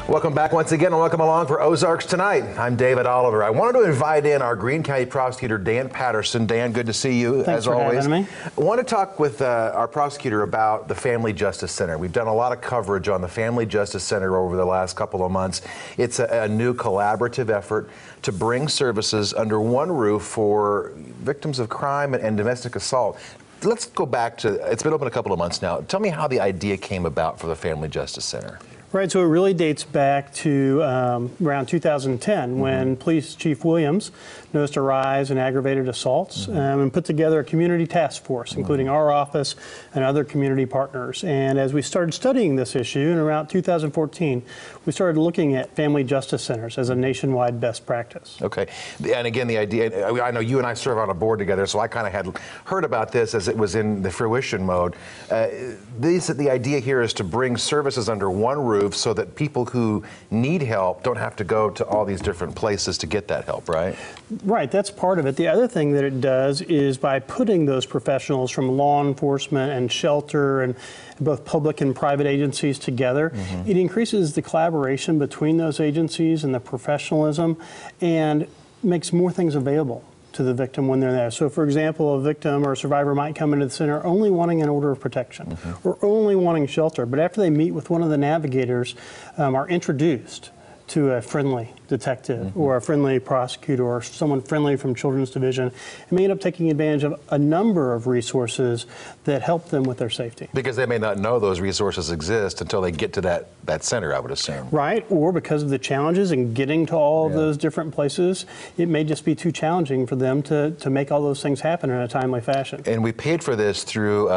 Welcome back once again, and welcome along for Ozarks Tonight. I'm David Oliver. I wanted to invite in our Greene County prosecutor, Dan Patterson. Dan, good to see you, as always. Thanks for having me. I want to talk with our prosecutor about the Family Justice Center. We've done a lot of coverage on the Family Justice Center over the last couple of months. It's a new collaborative effort to bring services under one roof for victims of crime and domestic assault. Let's go back to, it's been open a couple of months now. Tell me how the idea came about for the Family Justice Center. Right, so it really dates back to around 2010 when Police Chief Williams noticed a rise in aggravated assaults and put together a community task force, including our office and other community partners. And as we started studying this issue in around 2014, we started looking at family justice centers as a nationwide best practice. Okay, and again, the idea, I know you and I serve on a board together, so I kind of had heard about this as it was in the fruition mode. The idea here is to bring services under one roof so that people who need help don't have to go to all these different places to get that help, right? Right, that's part of it. The other thing that it does is by putting those professionals from law enforcement and shelter and both public and private agencies together, it increases the collaboration between those agencies and the professionalism and makes more things available to the victim when they're there. So for example, a victim or a survivor might come into the center only wanting an order of protection or only wanting shelter, but after they meet with one of the navigators, are introduced to a friendly detective or a friendly prosecutor or someone friendly from Children's Division, and may end up taking advantage of a number of resources that help them with their safety. Because they may not know those resources exist until they get to that center, I would assume. Right, or because of the challenges in getting to all of those different places, it may just be too challenging for them to make all those things happen in a timely fashion. And we paid for this through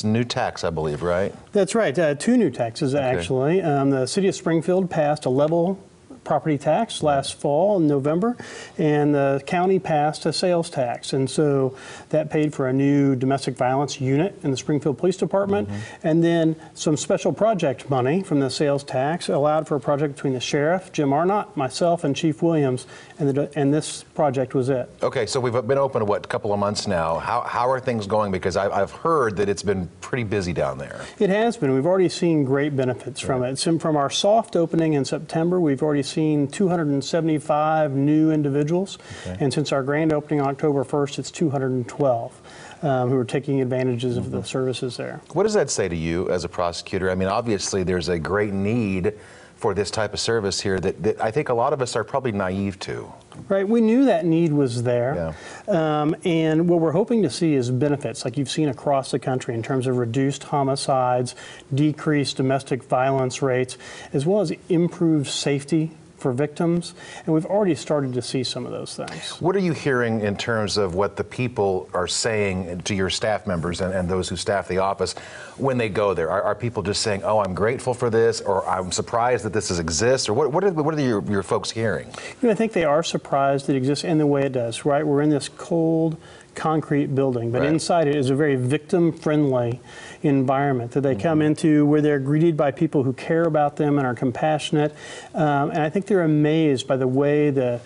new tax, I believe, right? That's right, two new taxes actually. The City of Springfield passed a level property tax last fall in November, and the county passed a sales tax, and so that paid for a new domestic violence unit in the Springfield Police Department, and then some special project money from the sales tax allowed for a project between the sheriff, Jim Arnott, myself, and Chief Williams, and this project was it. Okay, so we've been open, what, a couple of months now. How are things going? Because I've heard that it's been pretty busy down there. It has been. We've already seen great benefits from it. So from our soft opening in September, we've already seen 275 new individuals, and since our grand opening on October 1st, it's 212 who are taking advantages of the services there. What does that say to you as a prosecutor? I mean, obviously there's a great need for this type of service here that I think a lot of us are probably naive to. Right, we knew that need was there, and what we're hoping to see is benefits like you've seen across the country in terms of reduced homicides, decreased domestic violence rates, as well as improved safety for victims, and we've already started to see some of those things. What are you hearing in terms of what the people are saying to your staff members and those who staff the office when they go there? Are people just saying, oh, I'm grateful for this, or I'm surprised that this exists, or what are your folks hearing? You know, I think they are surprised that it exists in the way it does, right? We're in this cold, concrete building, but inside it is a very victim-friendly environment that they come into where they're greeted by people who care about them and are compassionate. And I think they're amazed by the way the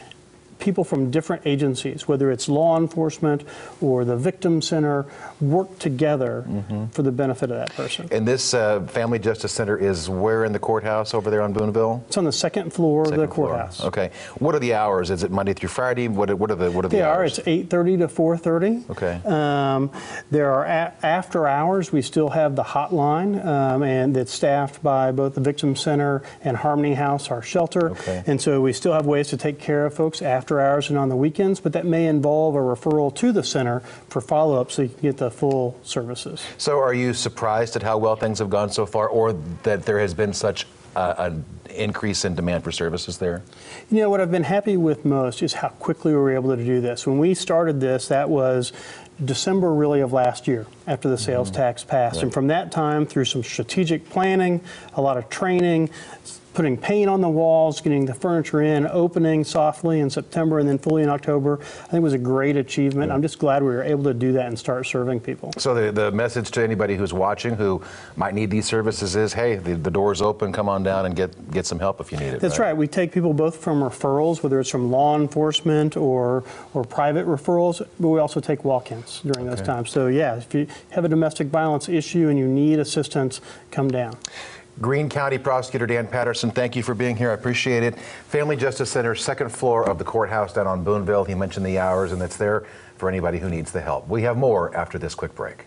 people from different agencies, whether it's law enforcement or the victim center, work together for the benefit of that person. And this Family Justice Center is where in the courthouse over there on Boonville? It's on the second floor of the courthouse. Okay. What are the hours? Is it Monday through Friday? What are the hours? It's 8:30 to 4:30. Okay. There are after hours. We still have the hotline, and it's staffed by both the Victim Center and Harmony House, our shelter. Okay. And so we still have ways to take care of folks after hours and on the weekends, but that may involve a referral to the center for follow-up so you can get the full services. So are you surprised at how well things have gone so far, or that there has been such an increase in demand for services there? You know, what I've been happy with most is how quickly we were able to do this. When we started this, that was December really of last year after the sales tax passed. And from that time through some strategic planning, a lot of training, putting paint on the walls, getting the furniture in, opening softly in September and then fully in October, I think it was a great achievement. I'm just glad we were able to do that and start serving people. So the message to anybody who's watching who might need these services is, hey, the door's open, come on down and get some help if you need it. That's right. We take people both from referrals, whether it's from law enforcement or private referrals, but we also take walk-ins during those times. So yeah, if you have a domestic violence issue and you need assistance, come down. Greene County Prosecutor Dan Patterson, thank you for being here. I appreciate it. Family Justice Center, second floor of the courthouse down on Boonville. He mentioned the hours, and it's there for anybody who needs the help. We have more after this quick break.